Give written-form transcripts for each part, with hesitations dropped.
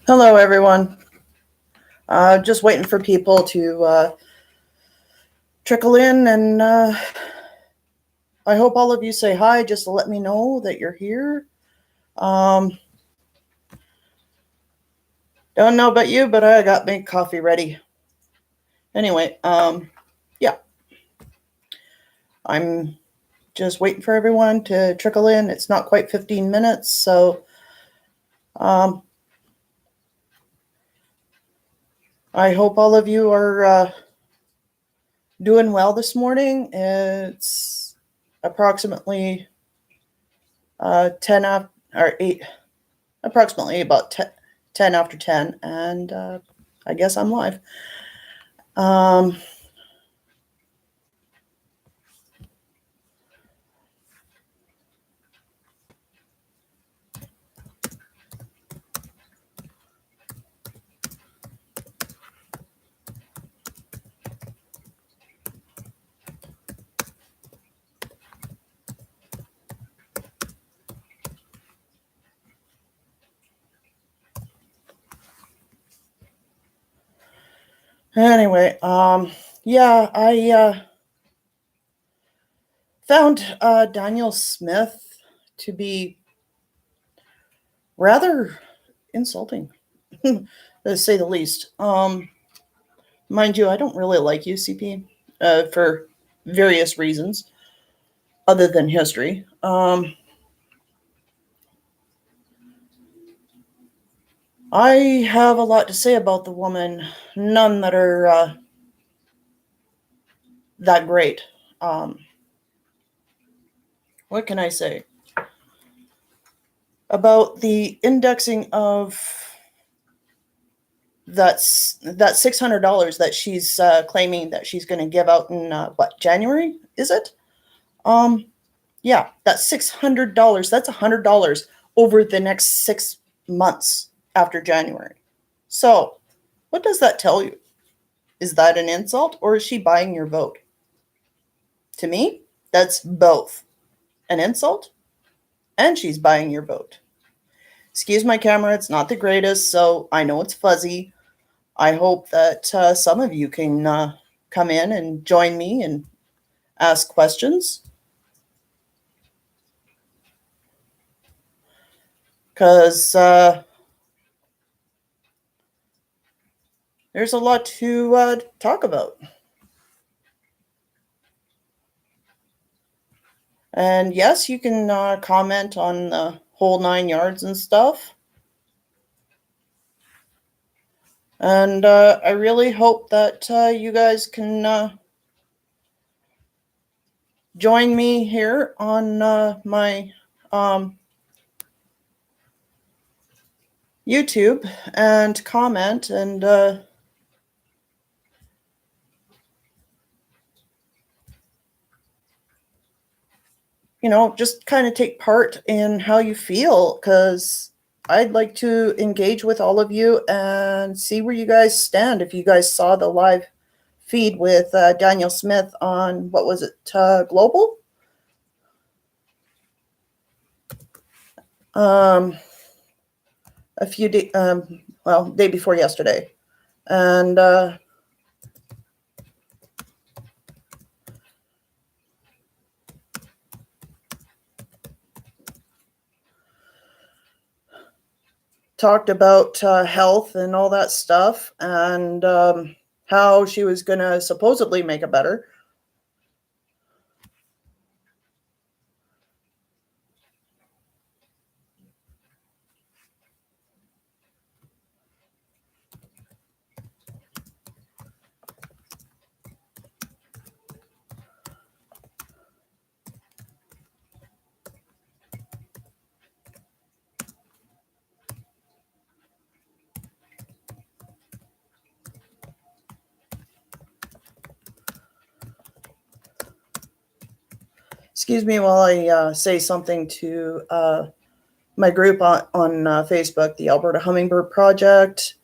Hello, everyone. Just waiting for people to trickle in, and I hope all of you say hi just to let me know that you're here. Um, don't know about you, but I got my coffee ready. Anyway, yeah, I'm just waiting for everyone to trickle in. It's not quite 15 minutes, so um, I hope all of you are doing well this morning. It's approximately 10 after, or 8, approximately about 10 after 10, and I guess I'm live. Um, anyway, yeah, I found Danielle Smith to be rather insulting, to say the least. Mind you, I don't really like UCP for various reasons other than history. I have a lot to say about the woman, none that are that great. Um, what can I say? About the indexing of that $600 that she's claiming that she's going to give out in January, is it? Um, yeah, that's $600. That's $100 over the next 6 months after January. So, what does that tell you? Is that an insult or is she buying your vote? To me, that's both an insult and she's buying your vote. Excuse my camera, it's not the greatest, so I know it's fuzzy. I hope that some of you can come in and join me and ask questions. Because there's a lot to talk about. And yes, you can comment on the whole 9 yards and stuff. And I really hope that you guys can join me here on my YouTube and comment and just kind of take part in how you feel, because I'd like to engage with all of you and see where you guys stand. If you guys saw the live feed with Danielle Smith on, what was it, Global? A few days, day before yesterday. And talked about health and all that stuff, and how she was going to supposedly make it better. Excuse me while I say something to my group on Facebook, the Alberta Hummingbird Project.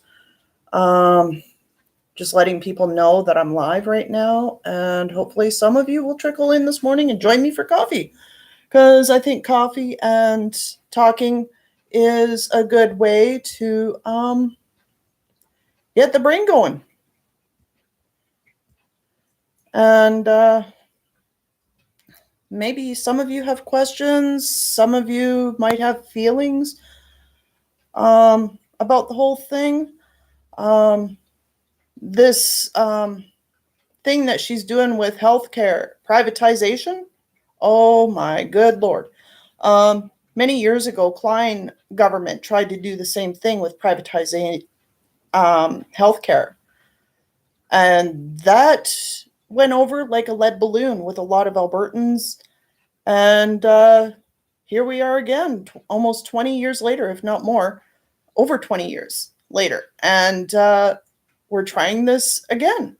Just letting people know that I'm live right now, and hopefully some of you will trickle in this morning and join me for coffee, because I think coffee and talking is a good way to get the brain going. And maybe some of you have questions, some of you might have feelings about the whole thing. This thing that she's doing with healthcare privatization, oh my good Lord. Many years ago, Klein government tried to do the same thing with privatizing healthcare. And that went over like a lead balloon with a lot of Albertans. And here we are again, almost 20 years later, if not more, over 20 years later. And we're trying this again.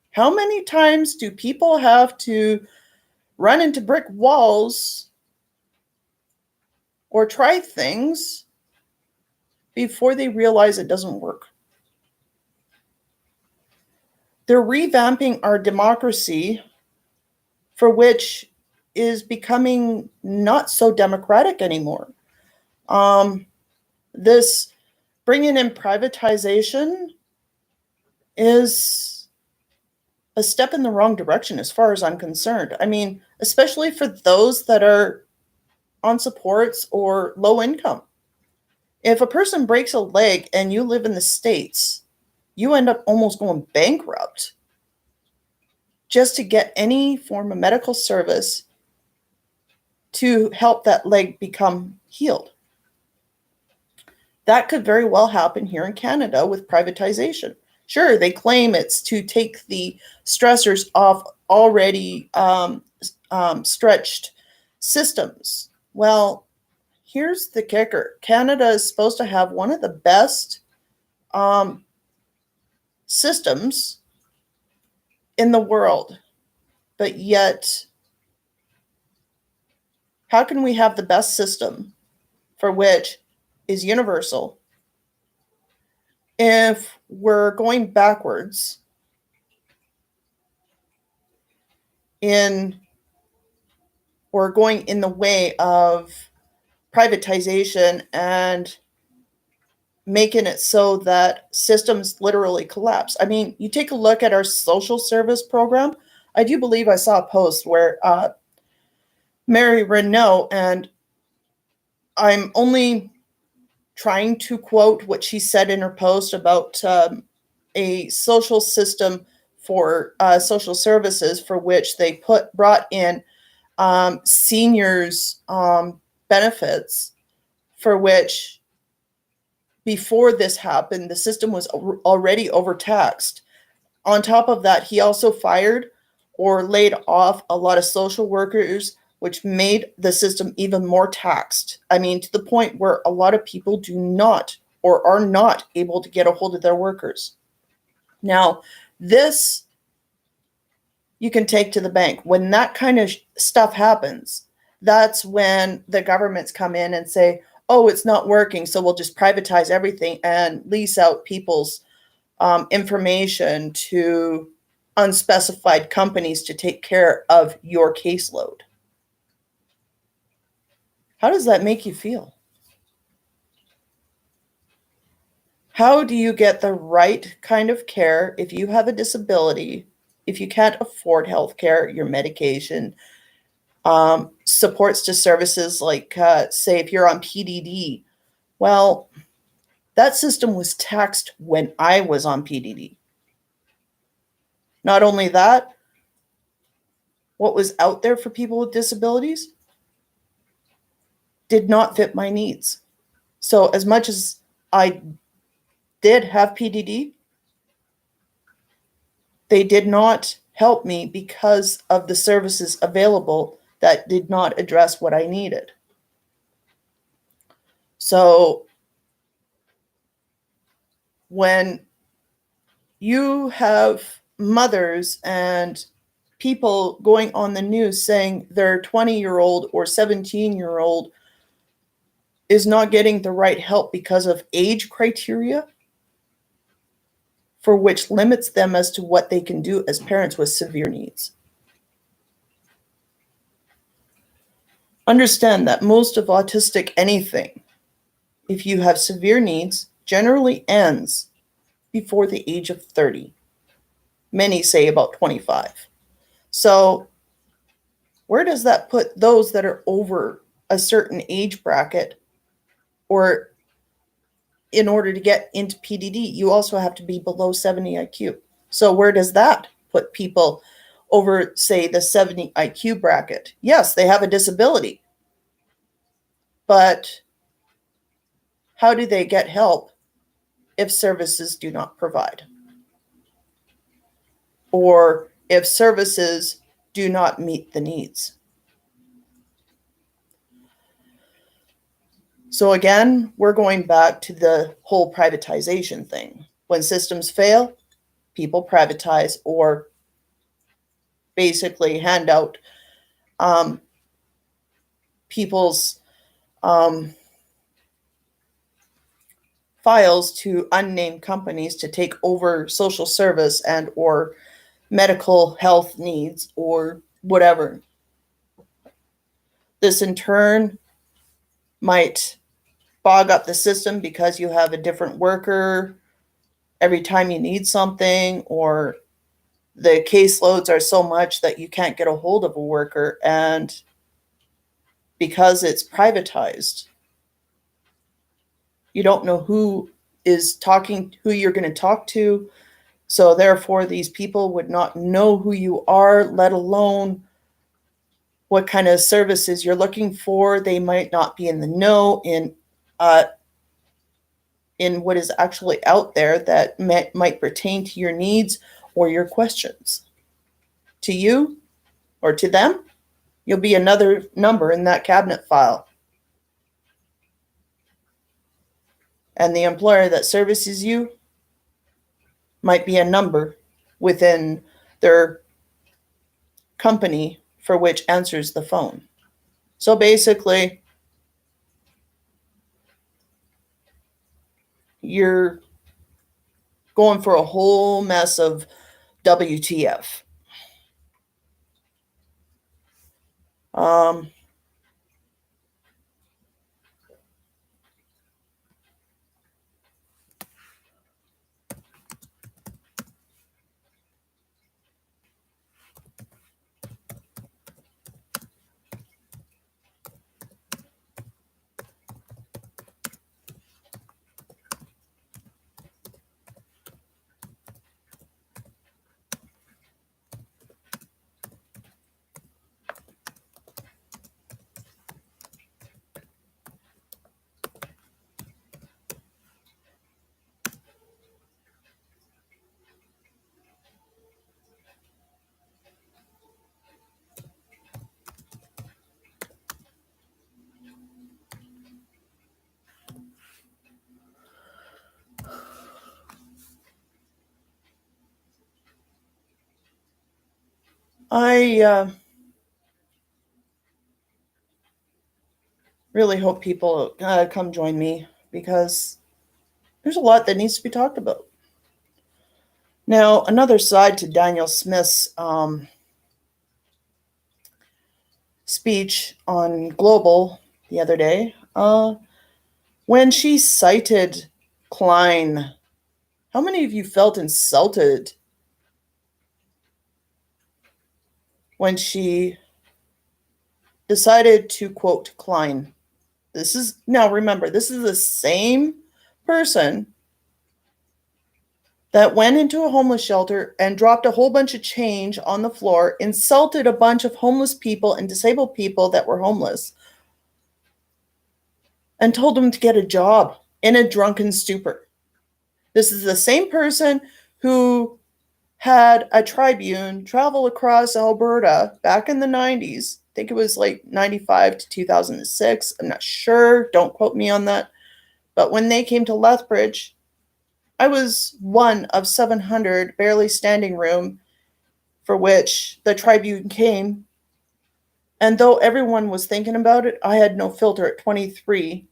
How many times do people have to run into brick walls or try things before they realize it doesn't work? They're revamping our democracy, for which is becoming not so democratic anymore. This bringing in privatization is a step in the wrong direction as far as I'm concerned. I mean, especially for those that are on supports or low income. If a person breaks a leg and you live in the States, you end up almost going bankrupt just to get any form of medical service to help that leg become healed. That could very well happen here in Canada with privatization. Sure, they claim it's to take the stressors off already stretched systems. Well, here's the kicker. Canada is supposed to have one of the best systems in the world, but yet, how can we have the best system for which is universal if we're going backwards or going in the way of privatization and making it so that systems literally collapse? I mean, you take a look at our social service program. I do believe I saw a post where Mary Renault, and I'm only trying to quote what she said in her post about a social system for social services for which they brought in seniors benefits, for which before this happened, the system was already overtaxed. On top of that, he also fired or laid off a lot of social workers, which made the system even more taxed. I mean, to the point where a lot of people do not or are not able to get a hold of their workers. Now, this you can take to the bank. When that kind of stuff happens, that's when the governments come in and say, oh, it's not working, so we'll just privatize everything and lease out people's information to unspecified companies to take care of your caseload. How does that make you feel? How do you get the right kind of care if you have a disability, if you can't afford health care, your medication, supports to services like, say, if you're on PDD? Well, that system was taxed when I was on PDD. Not only that, what was out there for people with disabilities did not fit my needs. So as much as I did have PDD, they did not help me because of the services available that did not address what I needed. So when you have mothers and people going on the news saying their 20-year-old or 17-year-old is not getting the right help because of age criteria, for which limits them as to what they can do as parents with severe needs. Understand that most of autistic anything if you have severe needs, generally ends before the age of 30. Many say about 25. So, where does that put those that are over a certain age bracket? Or in order to get into PDD, you also have to be below 70 IQ. So, where does that put people over, say, the 70 IQ bracket? Yes, they have a disability, but how do they get help if services do not provide? Or if services do not meet the needs? So again, we're going back to the whole privatization thing. When systems fail, people privatize or basically hand out um, people's um, files to unnamed companies to take over social service and or medical health needs or whatever. This in turn might bog up the system because you have a different worker every time you need something, or the caseloads are so much that you can't get a hold of a worker. And because it's privatized, you don't know who is talking, who you're going to talk to. So therefore, these people would not know who you are, let alone what kind of services you're looking for. They might not be in the know in what is actually out there that might pertain to your needs or your questions. To you or to them, you'll be another number in that cabinet file. And the employer that services you might be a number within their company for which answers the phone. So basically, you're going for a whole mess of WTF. Um, I really hope people come join me because there's a lot that needs to be talked about. Now, another side to Danielle Smith's speech on Global the other day, when she cited Klein, how many of you felt insulted when she decided to quote Klein? This is, now remember, this is the same person that went into a homeless shelter and dropped a whole bunch of change on the floor, insulted a bunch of homeless people and disabled people that were homeless, and told them to get a job in a drunken stupor. This is the same person who had a tribune travel across Alberta back in the 90s. I think it was like 95 to 2006. I'm not sure. Don't quote me on that. But when they came to Lethbridge, I was one of 700 barely standing room for which the tribune came. And though everyone was thinking about it, I had no filter at 23.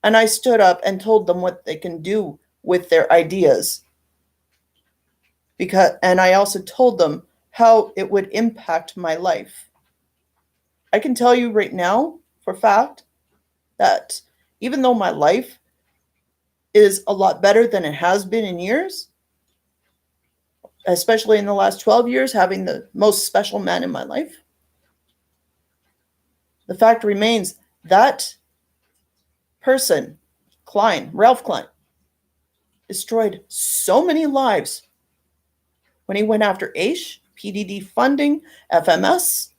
And I stood up and told them what they can do with their ideas. And I also told them how it would impact my life. I can tell you right now, for a fact, that even though my life is a lot better than it has been in years, especially in the last 12 years, having the most special man in my life, the fact remains that person, Ralph Klein, destroyed so many lives when he went after AISH, PDD funding, FMS,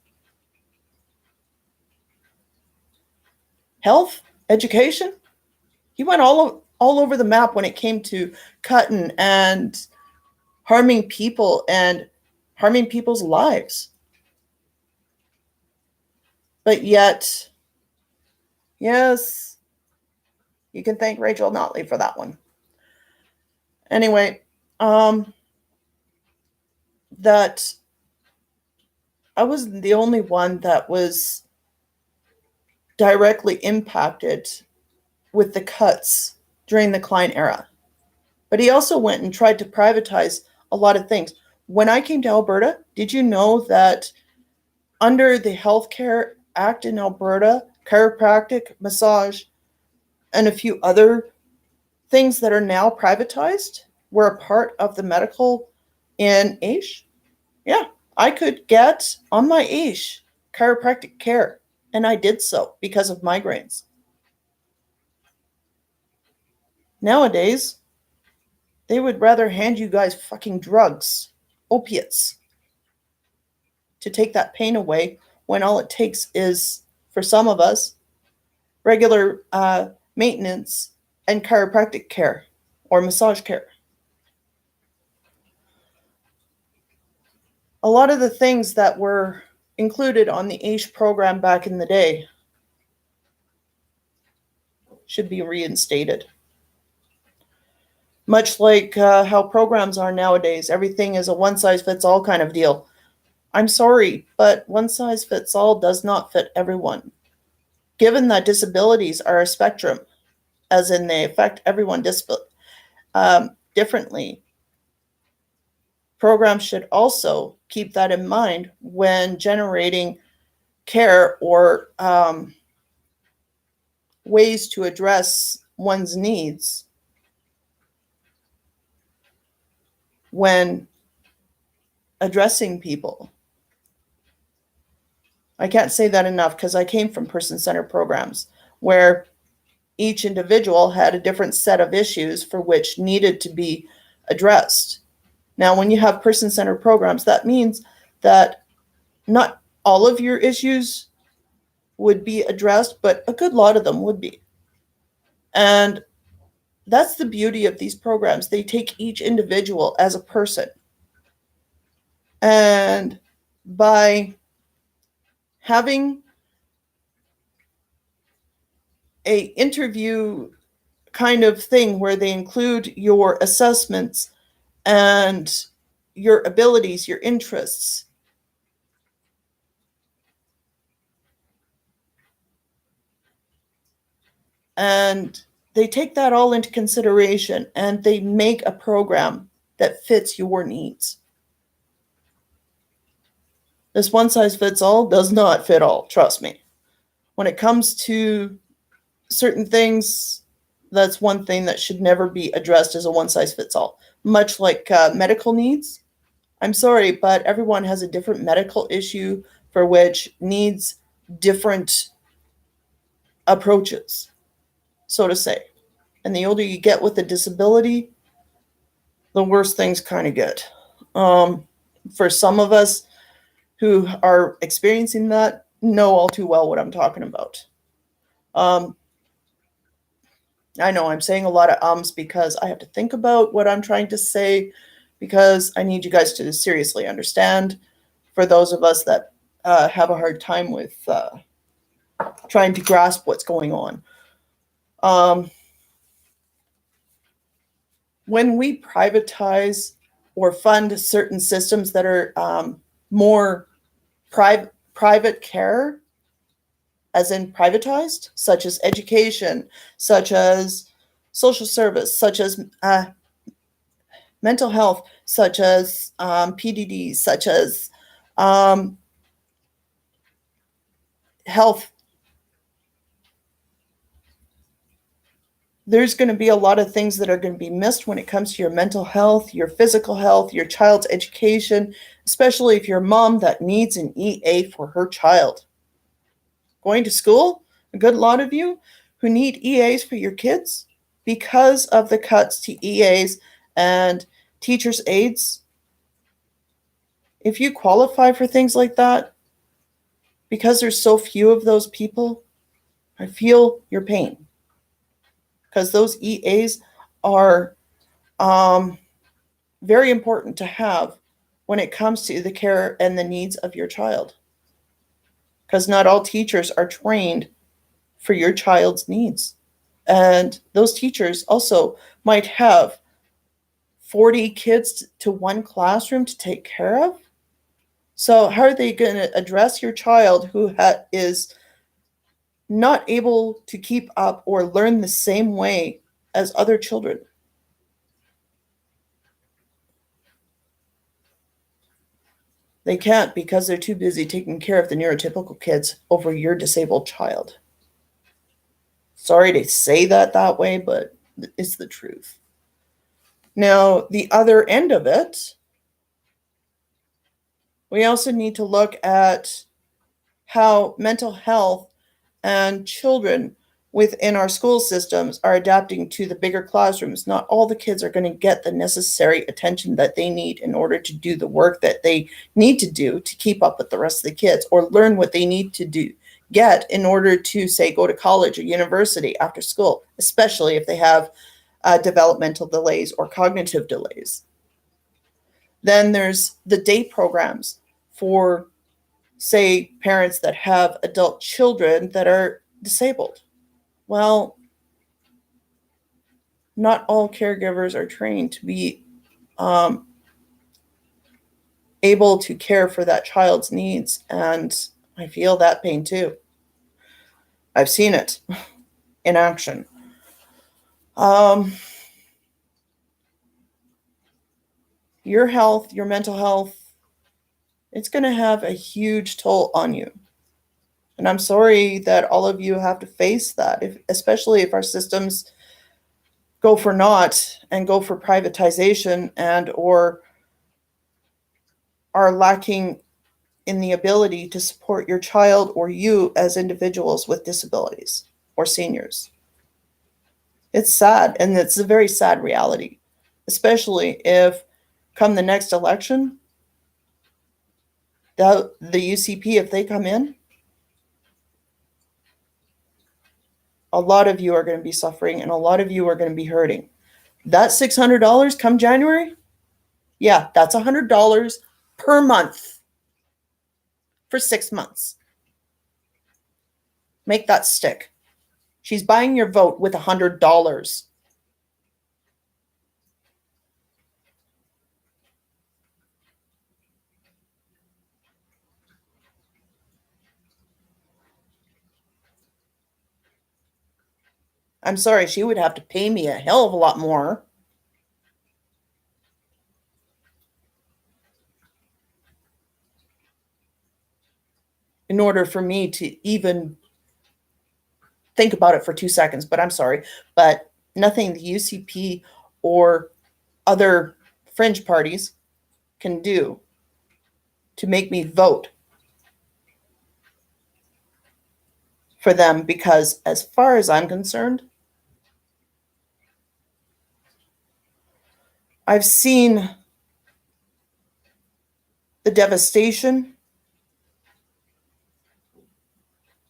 health, education. He went all over the map when it came to cutting and harming people and harming people's lives. But yet, yes, you can thank Rachel Notley for that one. Anyway, that I wasn't the only one that was directly impacted with the cuts during the Klein era. But he also went and tried to privatize a lot of things. When I came to Alberta, did you know that under the Healthcare Act in Alberta, chiropractic, massage, and a few other things that are now privatized were a part of the medical in AISH? Yeah, I could get on my AISH chiropractic care, and I did so because of migraines. Nowadays, they would rather hand you guys fucking drugs, opiates, to take that pain away when all it takes is, for some of us, regular maintenance and chiropractic care or massage care. A lot of the things that were included on the AISH program back in the day should be reinstated. Much like how programs are nowadays, everything is a one-size-fits-all kind of deal. I'm sorry, but one-size-fits-all does not fit everyone. Given that disabilities are a spectrum, as in they affect everyone differently, programs should also keep that in mind when generating care or ways to address one's needs when addressing people. I can't say that enough because I came from person-centered programs where each individual had a different set of issues for which needed to be addressed. Now, when you have person-centered programs, that means that not all of your issues would be addressed, but a good lot of them would be. And that's the beauty of these programs. They take each individual as a person. And by having a interview kind of thing where they include your assessments and your abilities, your interests, and they take that all into consideration and they make a program that fits your needs. This one size fits all does not fit all, trust me. When it comes to certain things, that's one thing that should never be addressed as a one size fits all. Much like medical needs, I'm sorry, but everyone has a different medical issue for which needs different approaches, so to say. And the older you get with a disability, the worse things kind of get. For some of us who are experiencing that, know all too well what I'm talking about. I know I'm saying a lot of ums because I have to think about what I'm trying to say because I need you guys to seriously understand. For those of us that have a hard time with trying to grasp what's going on. When we privatize or fund certain systems that are more private care, as in privatized, such as education, such as social service, such as mental health, such as PDD, such as health there's going to be a lot of things that are going to be missed when it comes to your mental health, your physical health, your child's education, especially if you're a mom that needs an EA for her child. Going to school, a good lot of you who need EAs for your kids because of the cuts to EAs and teachers' aides. If you qualify for things like that, because there's so few of those people, I feel your pain. Because those EAs are very important to have when it comes to the care and the needs of your child. Because not all teachers are trained for your child's needs. And those teachers also might have 40 kids to one classroom to take care of. So, how are they going to address your child who is not able to keep up or learn the same way as other children? They can't because they're too busy taking care of the neurotypical kids over your disabled child. Sorry to say that way, but it's the truth. Now, the other end of it, we also need to look at how mental health and children within our school systems are adapting to the bigger classrooms. Not all the kids are going to get the necessary attention that they need in order to do the work that they need to do to keep up with the rest of the kids or learn what they need to get in order to, say, go to college or university after school, especially if they have developmental delays or cognitive delays. Then there's the day programs for, say, parents that have adult children that are disabled. Well, not all caregivers are trained to be able to care for that child's needs, and I feel that pain too. I've seen it in action. Your health, your mental health, it's going to have a huge toll on you. And I'm sorry that all of you have to face that, especially if our systems go for naught and go for privatization and or are lacking in the ability to support your child or you as individuals with disabilities or seniors. It's sad, and it's a very sad reality, especially if come the next election, the UCP, if they come in, a lot of you are going to be suffering and a lot of you are going to be hurting. That $600 come January, yeah, that's $100 per month for 6 months. Make that stick. She's buying your vote with $100. I'm sorry, she would have to pay me a hell of a lot more in order for me to even think about it for 2 seconds. But I'm sorry, but nothing the UCP or other fringe parties can do to make me vote for them, because as far as I'm concerned, I've seen the devastation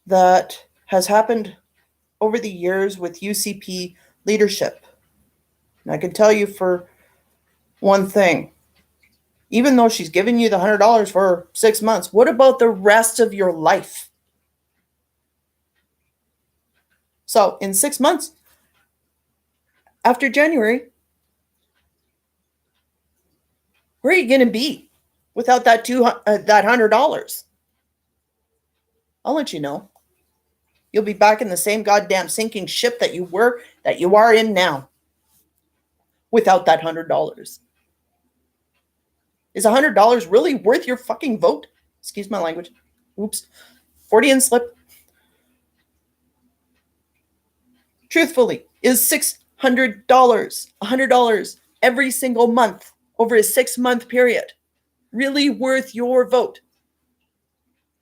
that has happened over the years with UCP leadership. And I can tell you for one thing, even though she's giving you the $100 for 6 months, what about the rest of your life? So in 6 months, after January, where are you going to be without that $100? I'll let you know. You'll be back in the same goddamn sinking ship that you are in now, without that $100. Is $100 really worth your fucking vote? Excuse my language. Oops. Freudian slip. Truthfully, Is $600, $100 every single month over a 6-month period really worth your vote?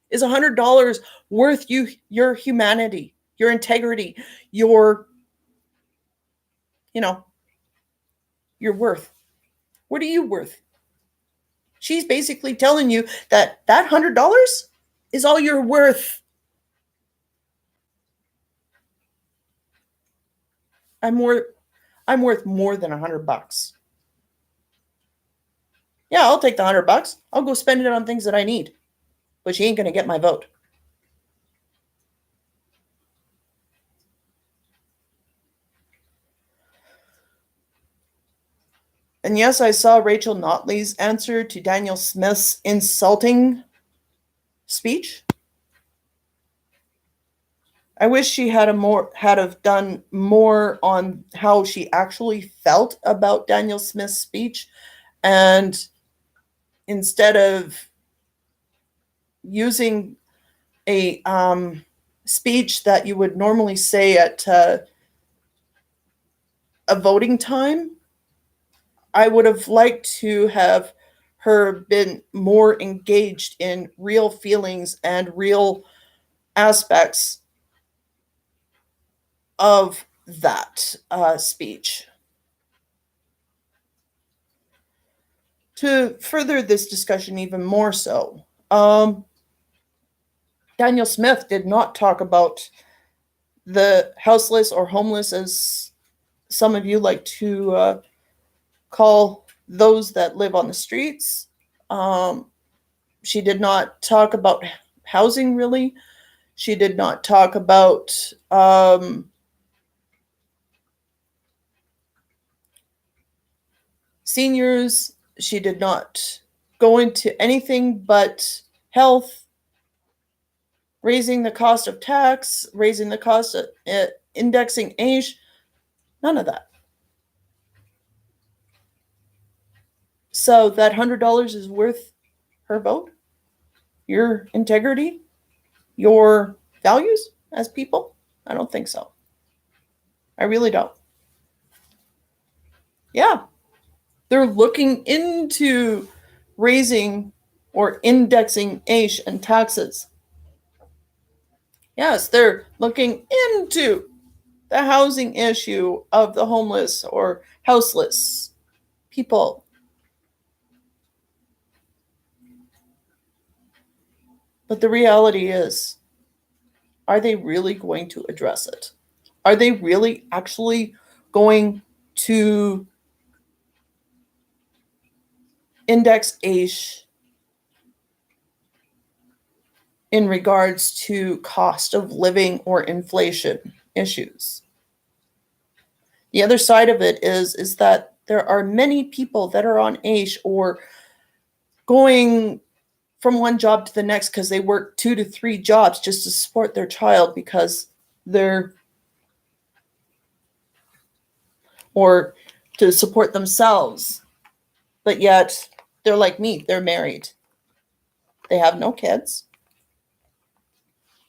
Is $100 worth your humanity, your integrity, your, you know, your worth? What are you worth? She's basically telling you that $100 is all you're worth. I'm worth more than $100. Yeah, I'll take the $100. I'll go spend it on things that I need. But she ain't gonna get my vote. And yes, I saw Rachel Notley's answer to Danielle Smith's insulting speech. I wish she had have done more on how she actually felt about Danielle Smith's speech, and instead of using a speech that you would normally say at a voting time, I would have liked to have her been more engaged in real feelings and real aspects of that speech. To further this discussion even more so, Danielle Smith did not talk about the houseless or homeless, as some of you like to call those that live on the streets. She did not talk about housing, really. She did not talk about seniors. She did not go into anything but health, raising the cost of tax, raising the cost of indexing age. None of that. So that $100 is worth her vote, your integrity, your values as people? I don't think so. I really don't. Yeah, they're looking into raising or indexing age and taxes. Yes, they're looking into the housing issue of the homeless or houseless people. But the reality is, are they really going to address it? Are they really actually going to index age in regards to cost of living or inflation issues? The other side of it is that there are many people that are on age or going from one job to the next because they work 2 to 3 jobs just to support their child because they're, or to support themselves. But yet they're like me, they're married. They have no kids.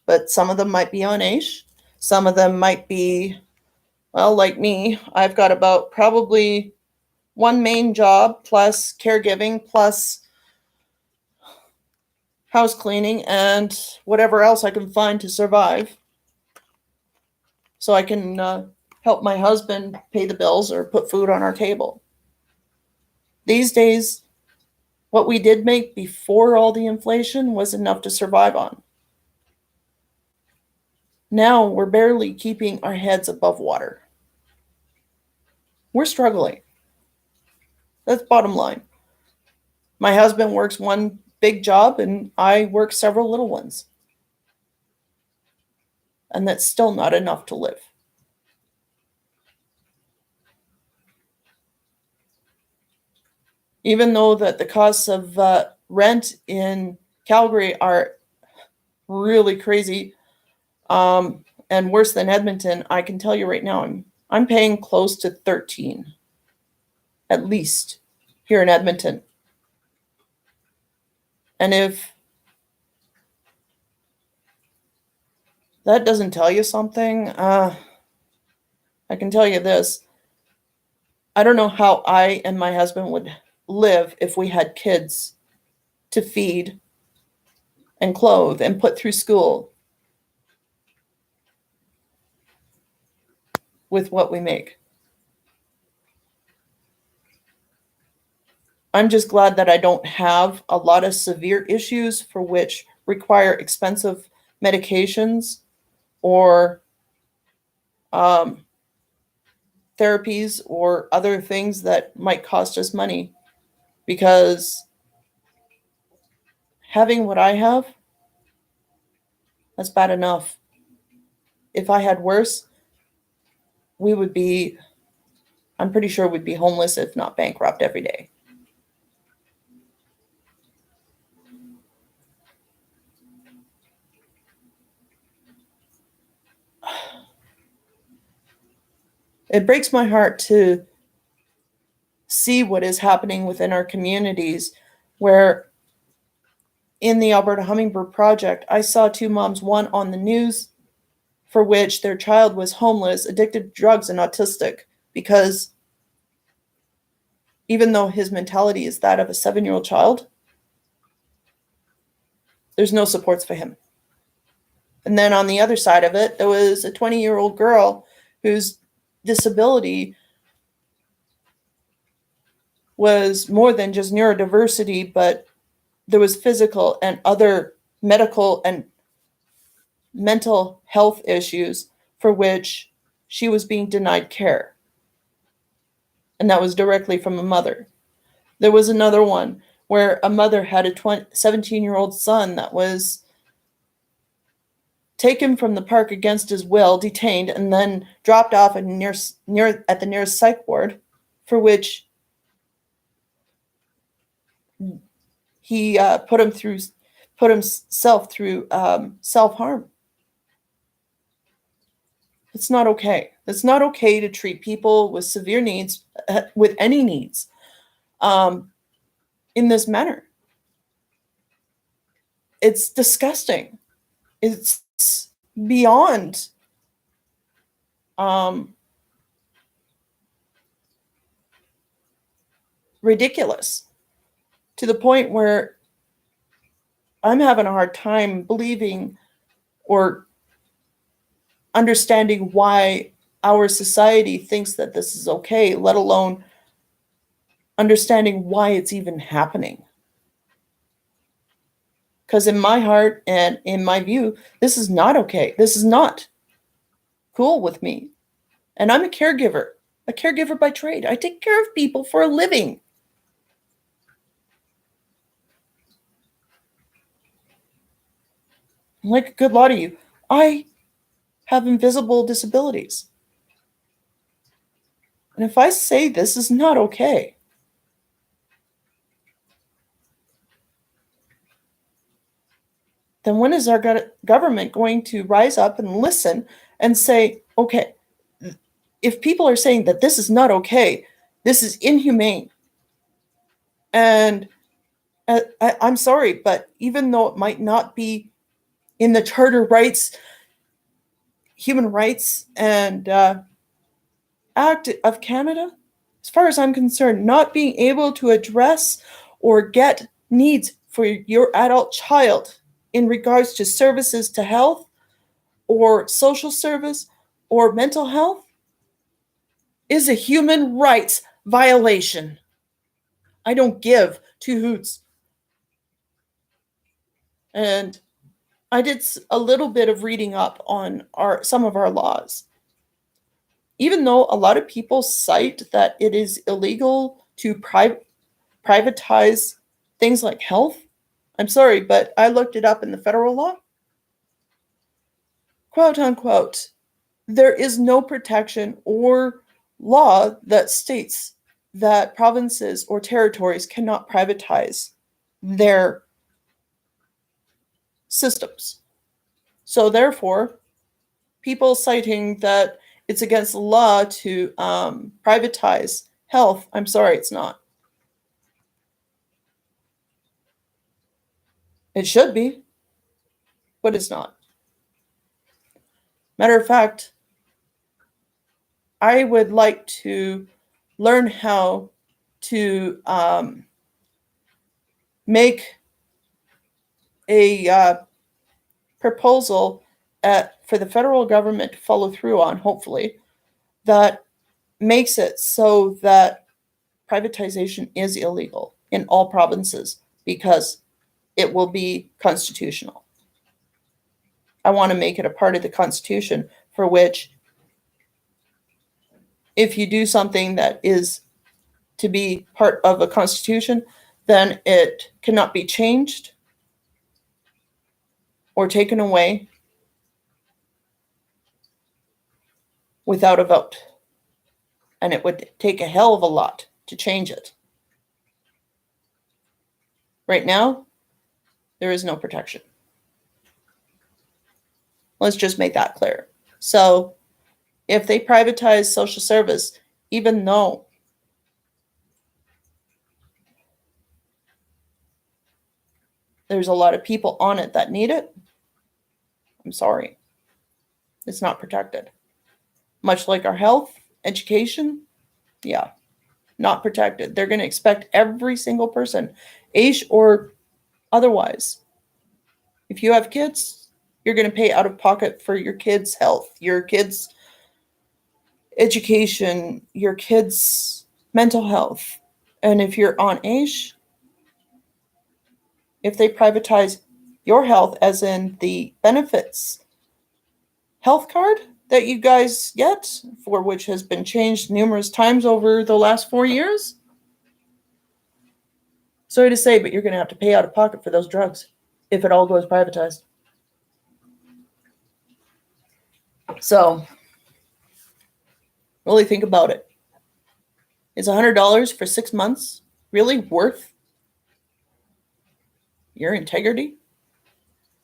But some of them might be on age. Some of them might be, well, like me, I've got about probably one main job plus caregiving plus house cleaning and whatever else I can find to survive. So I can help my husband pay the bills or put food on our table. These days, what we did make before all the inflation was enough to survive on. Now we're barely keeping our heads above water. We're struggling. That's bottom line. My husband works one big job and I work several little ones. And that's still not enough to live. Even though that the costs of rent in Calgary are really crazy and worse than Edmonton, I can tell you right now, I'm paying close to 13, at least, here in Edmonton. And if that doesn't tell you something, I can tell you this. I don't know how I and my husband would live if we had kids to feed and clothe and put through school with what we make. I'm just glad that I don't have a lot of severe issues for which require expensive medications or um, therapies or other things that might cost us money, because having what I have, that's bad enough. If I had worse, we would be, I'm pretty sure we'd be homeless, if not bankrupt, every day. It breaks my heart to see what is happening within our communities, where in the Alberta Hummingbird Project, I saw two moms, one on the news, for which their child was homeless, addicted to drugs, and autistic, because even though his mentality is that of a 7-year-old child, there's no supports for him. And then on the other side of it, there was a 20-year-old girl whose disability was more than just neurodiversity, but there was physical and other medical and mental health issues for which she was being denied care. And that was directly from a mother. There was another one where a mother had a 17-year-old son that was taken from the park against his will, detained, and then dropped off at the nearest psych ward, for which he put himself through self-harm. It's not okay. It's not okay to treat people with severe needs, with any needs, um, in this manner. It's disgusting. It's beyond um, ridiculous, to the point where I'm having a hard time believing or understanding why our society thinks that this is okay, let alone understanding why it's even happening. Because in my heart and in my view, this is not okay. This is not cool with me. And I'm a caregiver by trade. I take care of people for a living. Like a good lot of you, I have invisible disabilities. And if I say this is not okay, then when is our government going to rise up and listen and say, okay, if people are saying that this is not okay, this is inhumane, and I'm sorry, but even though it might not be in the Charter rights, human rights, and Act of Canada, as far as I'm concerned, not being able to address or get needs for your adult child in regards to services to health or social service or mental health is a human rights violation. I don't give two hoots. And I did a little bit of reading up on some of our laws. Even though a lot of people cite that it is illegal to privatize things like health, I'm sorry, but I looked it up in the federal law. Quote unquote, there is no protection or law that states that provinces or territories cannot privatize their systems. So therefore, people citing that it's against the law to privatize health, I'm sorry, it's not. It should be, but it's not. Matter of fact, I would like to learn how to make a proposal for the federal government to follow through on, hopefully, that makes it so that privatization is illegal in all provinces because it will be constitutional. I want to make it a part of the Constitution for which, if you do something that is to be part of a Constitution, then it cannot be changed or taken away without a vote. And it would take a hell of a lot to change it. Right now, there is no protection. Let's just make that clear. So if they privatize social service, even though there's a lot of people on it that need it, I'm sorry, it's not protected. Much like our health, education, yeah, not protected. They're going to expect every single person, age or otherwise. If you have kids, you're going to pay out of pocket for your kids' health, your kids' education, your kids' mental health. And if you're on age, if they privatize your health, as in the benefits health card that you guys get, for which has been changed numerous times over the last 4 years, sorry to say, but you're going to have to pay out of pocket for those drugs if it all goes privatized. So, really think about it. Is $100 for 6 months really worth your integrity?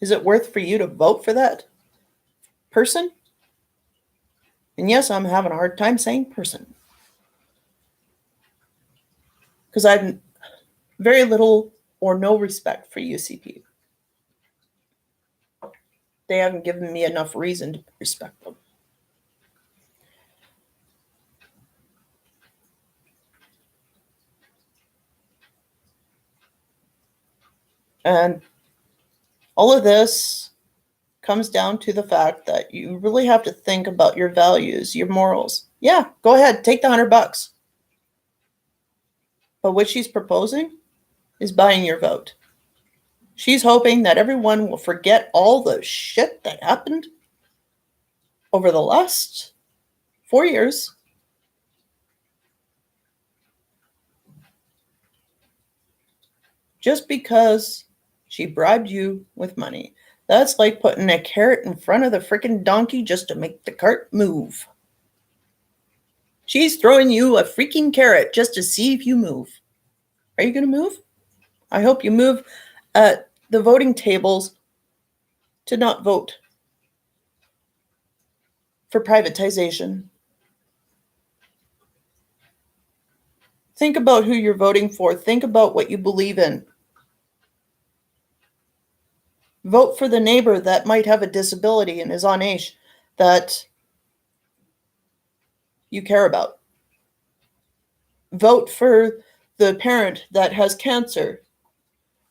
Is it worth for you to vote for that person? And yes, I'm having a hard time saying person, because I have very little or no respect for UCP. They haven't given me enough reason to respect them. And all of this comes down to the fact that you really have to think about your values, your morals. Yeah, go ahead, take the $100. But what she's proposing is buying your vote. She's hoping that everyone will forget all the shit that happened over the last 4 years. Just because she bribed you with money. That's like putting a carrot in front of the freaking donkey just to make the cart move. She's throwing you a freaking carrot just to see if you move. Are you going to move? I hope you move at the voting tables to not vote for privatization. Think about who you're voting for. Think about what you believe in. Vote for the neighbor that might have a disability and is on age that you care about. Vote for the parent that has cancer,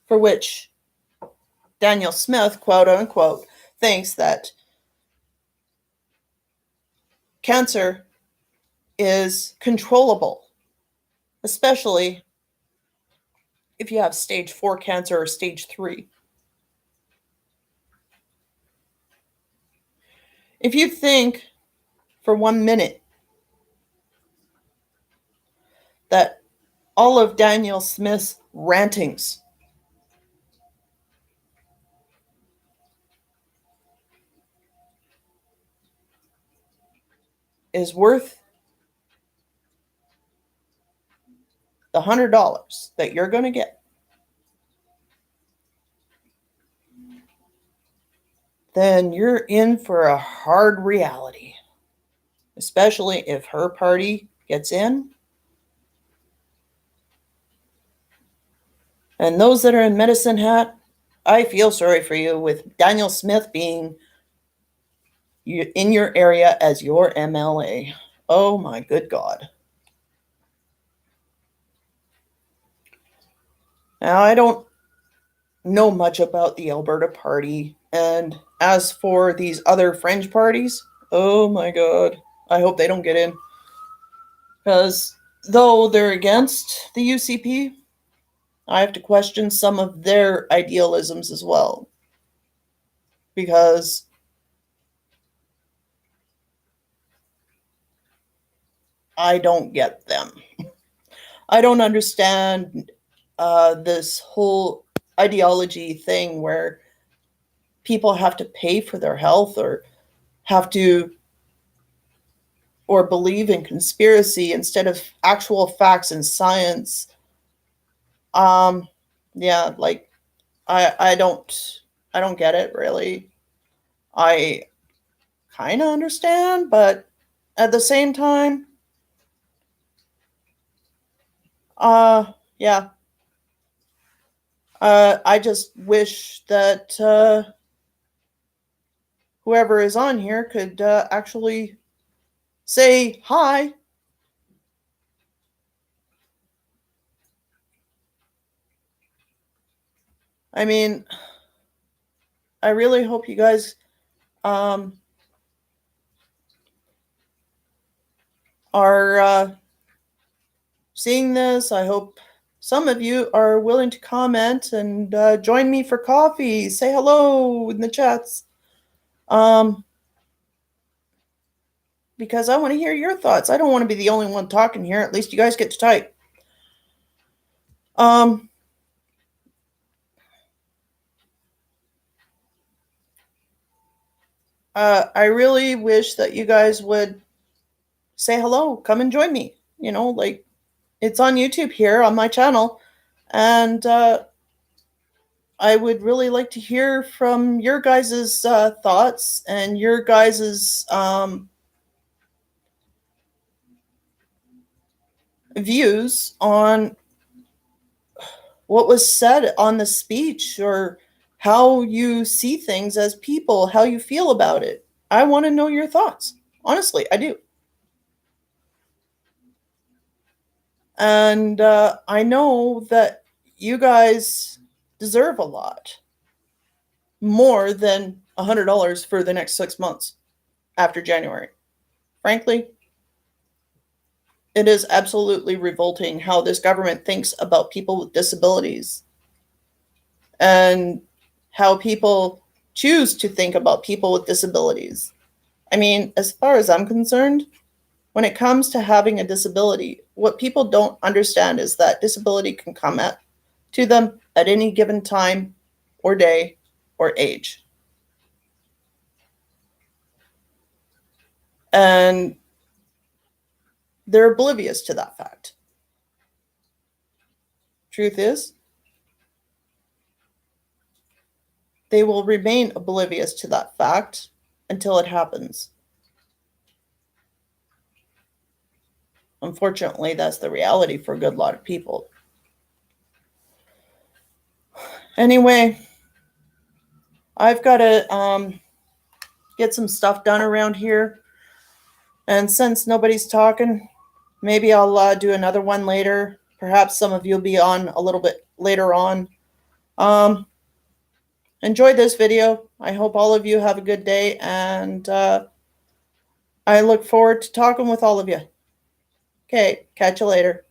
for which Danielle Smith, quote unquote, thinks that cancer is controllable, especially if you have stage 4 cancer or stage 3. If you think for 1 minute that all of Danielle Smith's rantings is worth the $100 that you're going to get, then you're in for a hard reality, especially if her party gets in. And those that are in Medicine Hat, I feel sorry for you with Danielle Smith being in your area as your MLA. Oh my good God. Now, I don't know much about the Alberta Party, and as for these other fringe parties, oh my God. I hope they don't get in. Because though they're against the UCP, I have to question some of their idealisms as well. Because I don't get them. I don't understand this whole ideology thing where people have to pay for their health or have to or believe in conspiracy instead of actual facts and science. Um, yeah, like I don't get it really. I kind of understand, but at the same time, yeah, I just wish that whoever is on here could actually say hi. I mean, I really hope you guys um, are seeing this. I hope some of you are willing to comment and join me for coffee. Say hello in the chats. Um, because I want to hear your thoughts. I don't want to be the only one talking here. At least you guys get to type. Um, I really wish that you guys would say hello. Come and join me. Like it's on YouTube here on my channel. And I would really like to hear from your guys' thoughts and your guys' views on what was said on the speech or how you see things as people, how you feel about it. I want to know your thoughts. Honestly, I do. And I know that you guys deserve a lot more than $100 for the next 6 months after January. Frankly, it is absolutely revolting how this government thinks about people with disabilities and how people choose to think about people with disabilities. I mean, as far as I'm concerned, when it comes to having a disability, what people don't understand is that disability can come to them at any given time or day or age. And they're oblivious to that fact. Truth is, they will remain oblivious to that fact until it happens. Unfortunately, that's the reality for a good lot of people. Anyway, I've got to get some stuff done around here. And since nobody's talking, maybe I'll do another one later. Perhaps some of you will be on a little bit later on. Um, enjoy this video. I hope all of you have a good day, and I look forward to talking with all of you. Okay, catch you later.